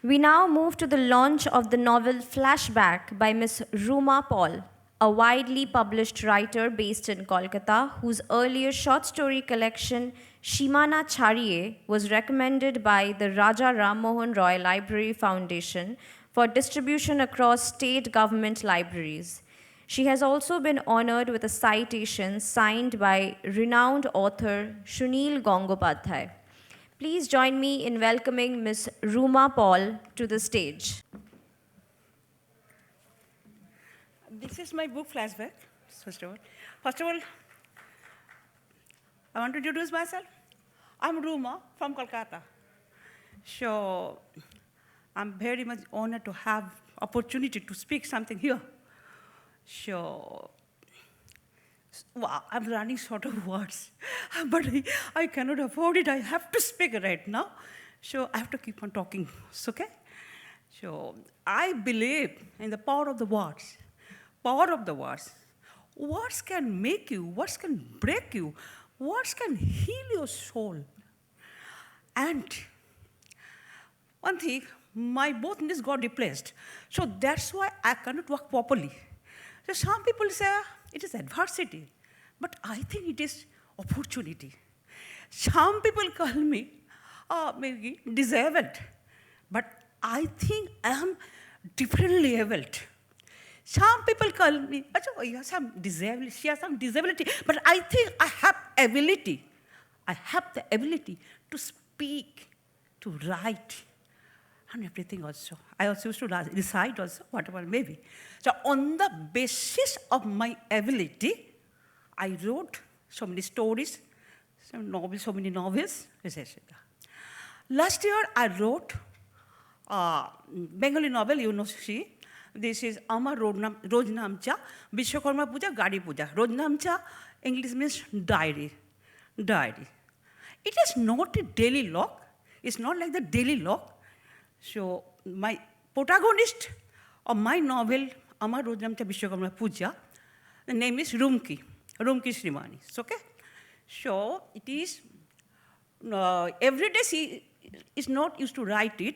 We now move to the launch of the novel Flashback by Miss Ruma Paul, a widely published writer based in Kolkata whose earlier short story collection Shimana Chariye was recommended by the Raja Ram Mohan Roy Library Foundation for distribution across state government libraries. She has also been honored with a citation signed by renowned author Shunil Gangopadhyay. Please join me in welcoming Ms. Ruma Paul to the stage. This is my book, Flashback, first of all. First of all, I want to introduce myself. I'm Ruma from Kolkata. So I'm very much honored to have opportunity to speak something here. So, wow, I'm running short of words, but I cannot afford it. I have to speak right now. So I have to keep on talking, it's okay? So I believe in the power of the words. Power of the words. Words can make you, words can break you, words can heal your soul. And one thing, my both knees got replaced. So that's why I cannot walk properly. So some people say it is adversity, but I think it is opportunity. Some people call me maybe disabled, but I think I am differently abled. Some people call me, oh, you have some disability, she has some disability, but I think I have ability. I have the ability to speak, to write, and everything also. I also used to recite also, whatever maybe. So on the basis of my ability, I wrote so many stories, some novels, so many novels, etc. Last year, I wrote Bengali novel, you know, see. This is Amar Rojnamcha, Vishwakarma Puja, Gadi Puja. Rojnamcha, English means diary. Diary. It is not a daily log. It's not like the daily log. So my protagonist of my novel, Amar Rojnamcha, Vishwakarma Puja, the name is Rumki Srimani. Okay? So it is, every day she is not used to write it,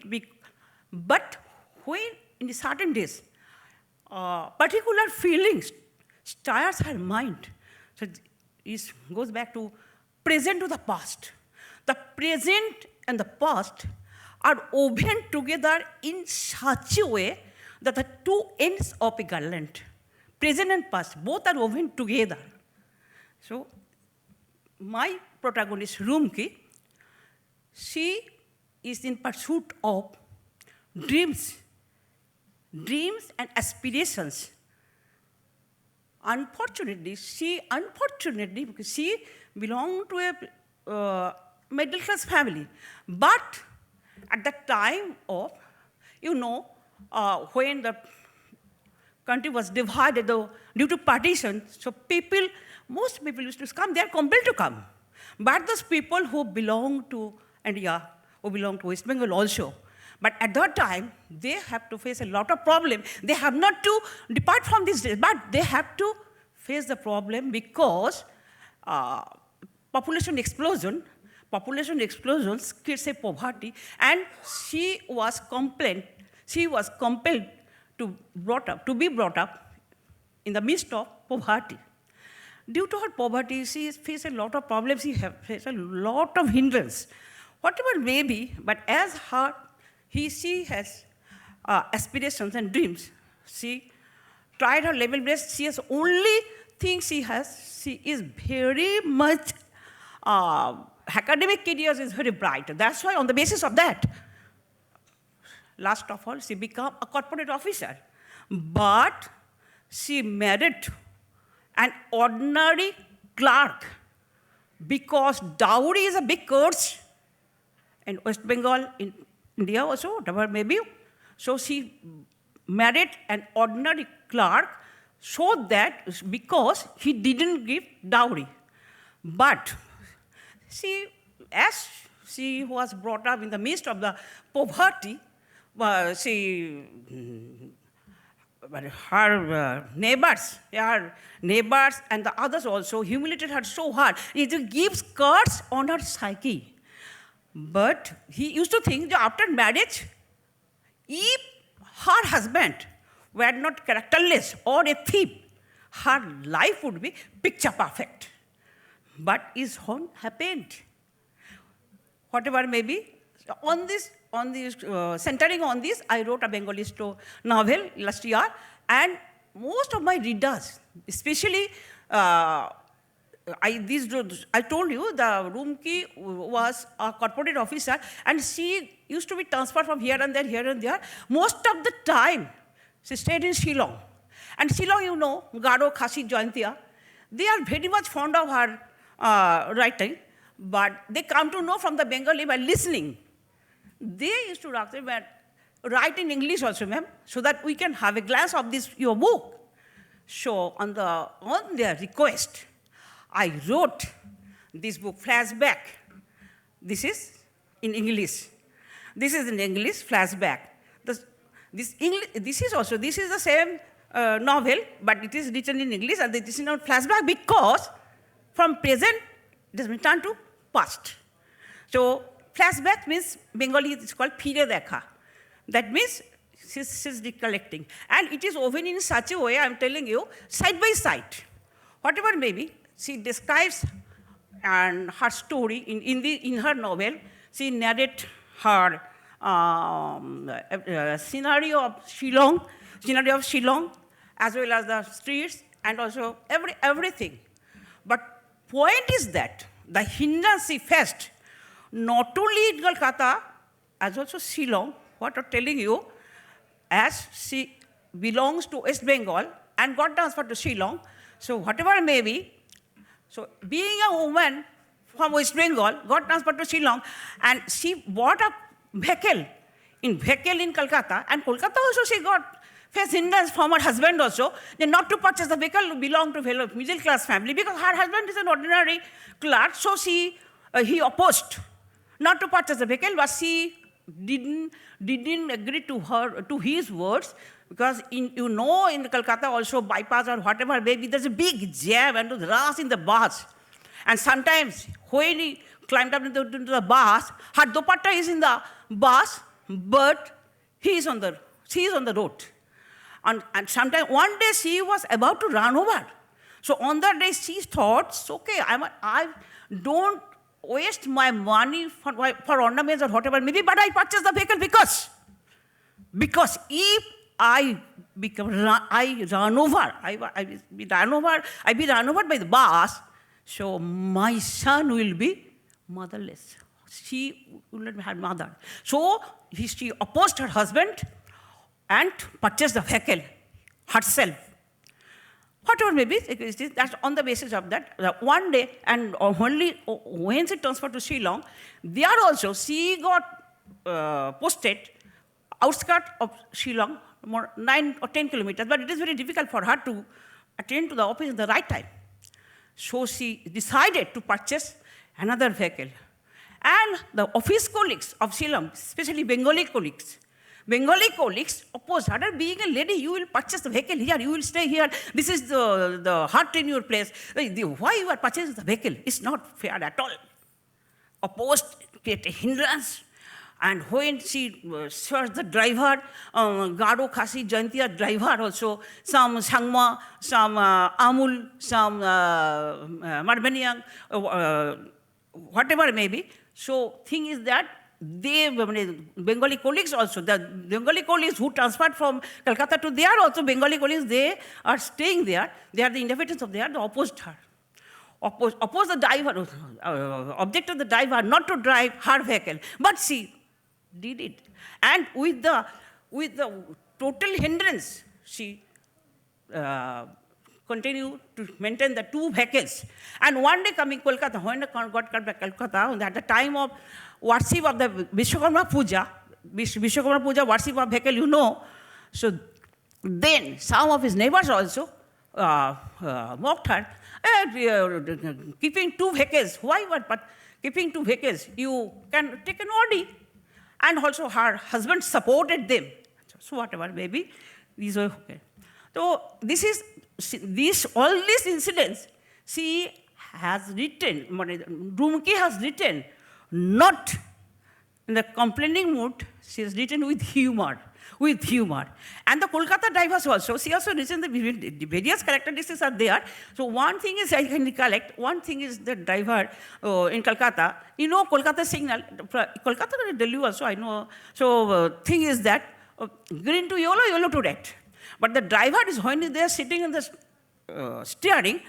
but when in certain days, particular feelings stirs her mind. So it goes back to present to the past. The present and the past are woven together in such a way that the two ends of a garland, present and past, both are woven together. So my protagonist, Rumki, she is in pursuit of dreams and aspirations. Unfortunately, because she belonged to a middle class family. But at the time of, when the country was divided due to partition, so most people used to come, they are compelled to come. But those people who belong to India, who belong to West Bengal also, but at that time, they have to face a lot of problems. They have not to depart from this, but they have to face the problem because population explosion creates a poverty, and she was compelled to be brought up in the midst of poverty. Due to her poverty, she faced a lot of problems. She faced a lot of hindrance, whatever may be. But as she has aspirations and dreams. She tried her level best. She has only thing she is very much, academic career is very bright. That's why on the basis of that, last of all, she became a corporate officer. But she married an ordinary clerk because dowry is a big curse in West Bengal, in India also, whatever may be. So she married an ordinary clerk so that because he didn't give dowry. But as she was brought up in the midst of the poverty, her neighbors and the others also humiliated her so hard. It gives curse on her psyche. But he used to think that after marriage, if her husband were not characterless or a thief, her life would be picture perfect. But is what happened? Whatever may be, centering on this, I wrote a Bengali novel last year, and most of my readers, especially, I told you the Roomki was a corporate officer, and she used to be transferred from here and there. Most of the time, she stayed in Shillong. And Shillong, you know, Garo, Khasi, Jayantia, they are very much fond of her writing, but they come to know from the Bengali by listening. They used to write in English also, ma'am, so that we can have a glance of this your book. So on their request, I wrote this book, Flashback. This is in English. This is in English, Flashback. This is the same novel, but it is written in English, and this is not Flashback because from present it has been turned to past. So flashback means Bengali it's called Phire Dekha. That means she's recollecting. And it is woven in such a way, I'm telling you, side by side. Whatever may be, she describes and her story in her novel. She narrates her scenario of Shillong, as well as the streets and also everything. But point is that the hindrance she faced, not only in Kolkata, as also Shillong, what I'm telling you, as she belongs to West Bengal and got transferred to Shillong, so whatever may be, so being a woman from West Bengal, got transferred to Shillong, and she bought a vehicle in Kolkata, and Kolkata also she got faced hindrance from her husband also, then not to purchase the vehicle belonged to a middle class family, because her husband is an ordinary clerk, so he opposed not to purchase the vehicle, but she didn't agree to his words, because in Kolkata also bypass or whatever maybe there's a big jam and rush in the bus, and sometimes when he climbed up into the bus, her dupatta is in the bus, but she is on the road. And sometimes one day she was about to run over. So on that day she thought, okay, I don't waste my money for ornaments or whatever maybe, but I purchase the vehicle because if I be run over by the bus, so my son will be motherless. She will not have mother. So she opposed her husband and purchased the vehicle herself. Whatever may be, that's on the basis of that. One day, and only when she transferred to Shillong, there also she got posted outskirts of Shillong, 9 or 10 kilometers, but it is very difficult for her to attend to the office at the right time. So she decided to purchase another vehicle. And the office colleagues of Shillong, especially Bengali colleagues opposed her. Being a lady, you will purchase the vehicle here, you will stay here. This is the heart in your place. Why you are purchasing the vehicle? It's not fair at all. Opposed, create a hindrance. And when she searched the driver, Garo, Khasi, Jayantia driver also, some Sangma, some Amul, some Marbaniang, whatever it may be. So thing is that Bengali colleagues also, the Bengali colleagues who transferred from Calcutta to there also, Bengali colleagues, they are staying there. They are the inhabitants of there, they opposed her. Opposed the driver, objected the driver not to drive her vehicle. But she did it. And with the total hindrance, she continued to maintain the two vehicles. And one day coming Kolkata, when I got back to Kolkata, at the time of worship of the Vishwakarma Puja worship of vehicle, you know. So then some of his neighbors also mocked her. Keeping two vehicles, why? But keeping two vehicles, you can take an Audi. And also her husband supported them. So whatever, maybe these were okay. So all these incidents, she has written, Roomki has written, not in the complaining mood, she has written with humor, with humor. And the Kolkata drivers also, she also written the various characteristics are there. So one thing is I can recollect, one thing is the driver in Kolkata, you know Kolkata signal, Kolkata and Delhi also I know. So thing is that green to yellow, yellow to red. But the driver is when they are sitting in the steering,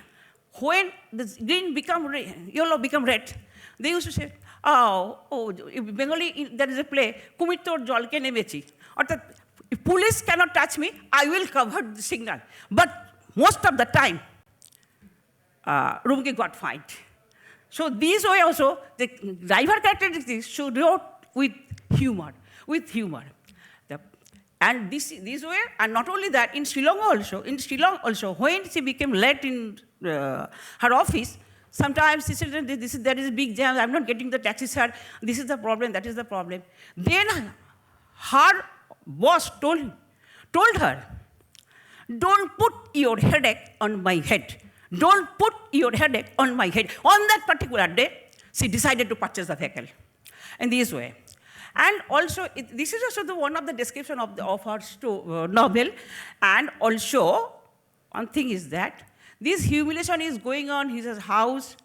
when the green become red, yellow become red, they used to say, Bengali, there is a play, Kumitor Jolke Nemechi. Or the police cannot touch me, I will cover the signal. But most of the time, Rumki got fined. So this way also, the driver characteristics should wrote with humor, with humor. And this way, and not only that, in Shillong also, when she became late in her office, sometimes she said, there is a big jam, I'm not getting the taxi, sir, this is the problem, that is the problem. Then her boss told her, don't put your headache on my head. Don't put your headache on my head. On that particular day, she decided to purchase the vehicle in this way. And also, this is also one of the description of her novel. And also, one thing is that this humiliation is going on in his house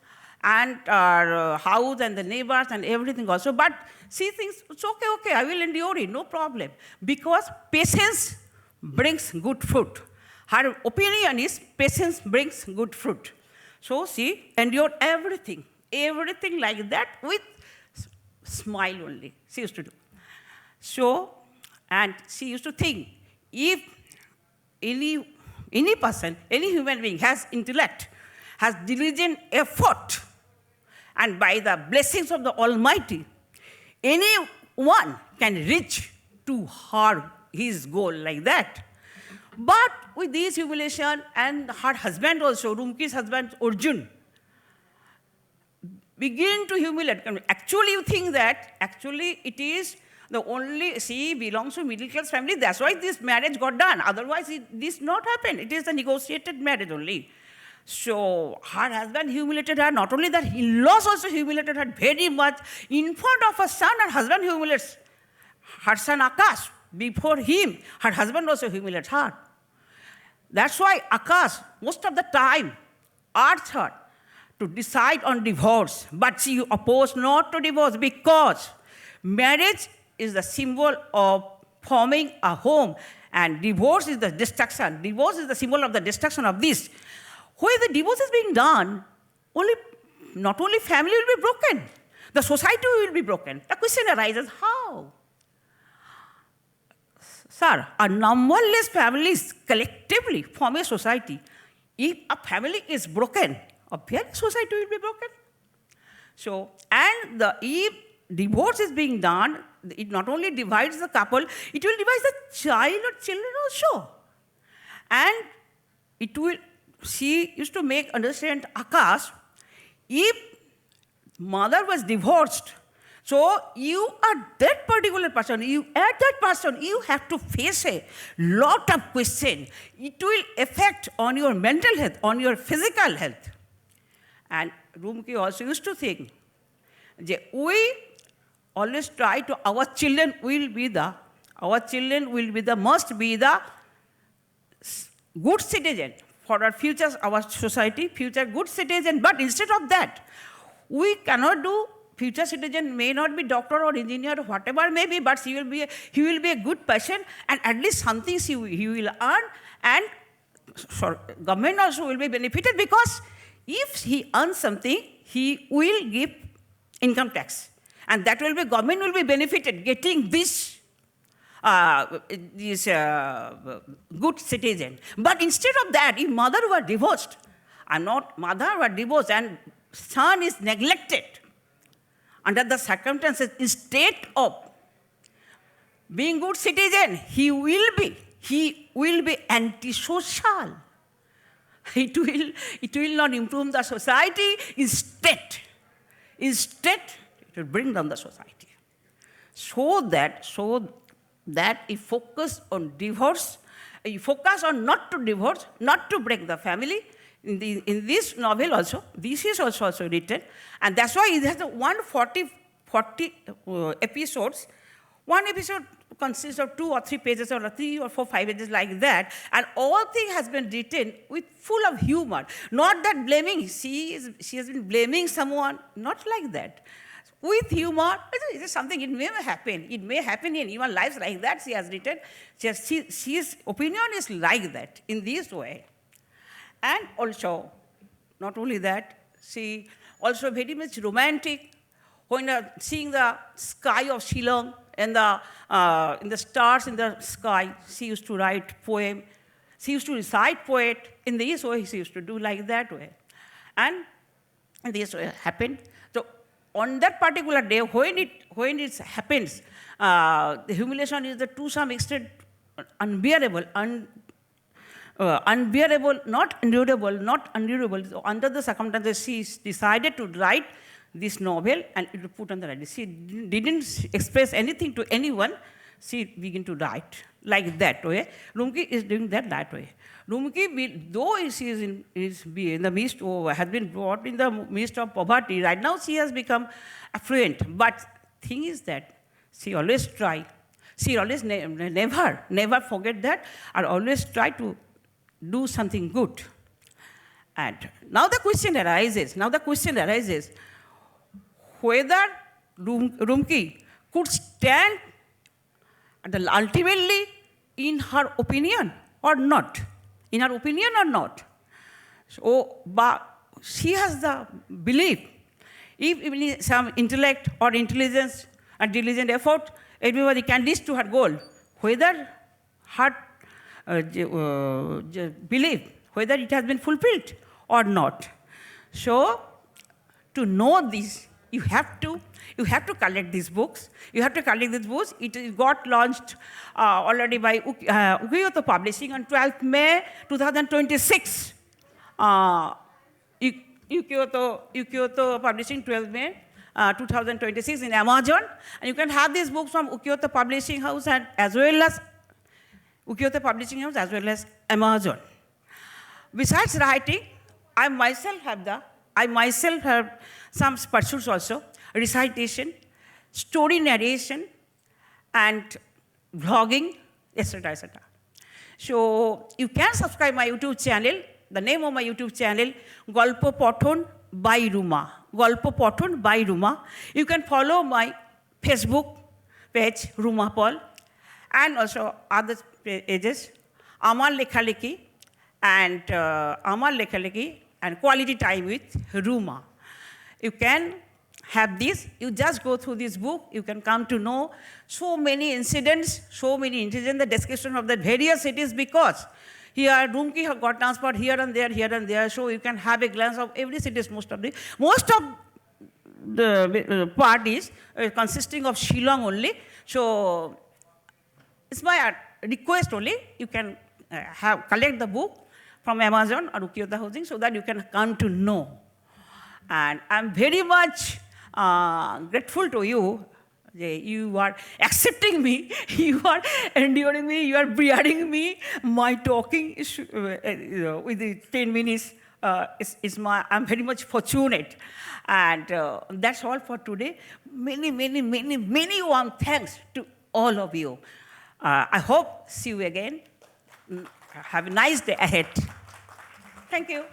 and the neighbors and everything also. But she thinks, it's okay, I will endure it, no problem. Because patience brings good fruit. Her opinion is patience brings good fruit. So she endured everything like that with smile only, she used to do. So, and she used to think, if any person, any human being has intellect, has diligent effort, and by the blessings of the Almighty, anyone can reach to his goal like that. But with this humiliation, and her husband also, Rumki's husband, Arjun, begin to humiliate. Actually, you think that, actually it is the only, she belongs to middle class family, that's why this marriage got done. Otherwise, this not happened. It is a negotiated marriage only. So her husband humiliated her. Not only that, in-laws also humiliated her very much. In front of her son, her husband humiliates her son Akash. Before him, her husband also humiliates her. That's why Akash, most of the time, urged her to decide on divorce, but she opposed not to divorce because marriage is the symbol of forming a home, and divorce is the destruction. Divorce is the symbol of the destruction of this. Where the divorce is being done, not only family will be broken, the society will be broken. The question arises, how? Sir, a numberless families collectively form a society. If a family is broken, obviously society will be broken. So, and if divorce is being done, it not only divides the couple, it will divide the child or children also. And it will, she used to make understand Akash, if mother was divorced, so you are that particular person, you have to face a lot of questions. It will affect on your mental health, on your physical health. And Rumki also used to think, we always try to, our children must be the good citizen for our future, our society, future good citizen. But instead of that, we cannot do, future citizen may not be doctor or engineer or whatever may be, but he will be a good person, and at least something he will earn, and government also will be benefited because if he earns something, he will give income tax. And that will be, government will be benefited getting this good citizen. But instead of that, if mother were divorced, and son is neglected, under the circumstances, instead of being good citizen, he will be antisocial. It will not improve the society. Instead, it will bring down the society. So that if focus on divorce, you focus on not to divorce, not to break the family. In this novel also, this is also written, and that's why it has 140 40 episodes. One episode consists of 2 or 3 pages, or 3 or 4, 5 pages like that, and all thing has been written with full of humor. Not that blaming, she has been blaming someone, not like that. With humor, it is something, it may happen. It may happen in your lives like that, she has written. She's opinion is like that, in this way. And also, not only that, she also very much romantic. When seeing the sky of Shillong and the stars in the sky, she used to write poem. She used to recite poet in this way. She used to do like that way, and this way happened. So on that particular day, when it happens, the humiliation is to some extent unbearable, unbearable, not endurable. So under the circumstances, she decided to write this novel and it was put on the writing. She didn't express anything to anyone. She began to write like that way. Rumki is doing that way. Rumki, though she is in the midst, or has been brought in the midst of poverty, right now she has become affluent. But thing is that she always try. She always never forget that, and always try to do something good. And now the question arises, whether Rumki could stand ultimately in her opinion or not. So, but she has the belief, if even some intellect or intelligence and diligent effort, everybody can reach to her goal, whether her belief, whether it has been fulfilled or not. So, to know this, you have to collect these books. It got launched already by Ukyoto Publishing on 12th May 2026. Ukyoto Publishing, 12th May 2026 in Amazon. And you can have these books from Ukyoto Publishing House and as well as Ukyoto Publishing House as well as Amazon. Besides writing, I myself have some pursuits also, recitation, story narration, and vlogging, etc., etc. So you can subscribe my YouTube channel. The name of my YouTube channel, Golpo Pothon by Ruma. Golpo Pothon by Ruma. You can follow my Facebook page, Ruma Paul, and also other pages, Amar Lekhaleki and Quality Time with Ruma. You can have this. You just go through this book. You can come to know so many incidents, the description of the various cities, because here Rumki have got transferred here and there, so you can have a glance of every city. Most of the part is consisting of Shillong only. So it's my request only. You can collect the book from Amazon or Ukyoto Housing so that you can come to know. And I'm very much grateful to you. You are accepting me, you are enduring me, you are bearing me. My talking is, with the 10 minutes, I'm very much fortunate. And that's all for today. Many warm thanks to all of you. I hope see you again. Have a nice day ahead. Thank you.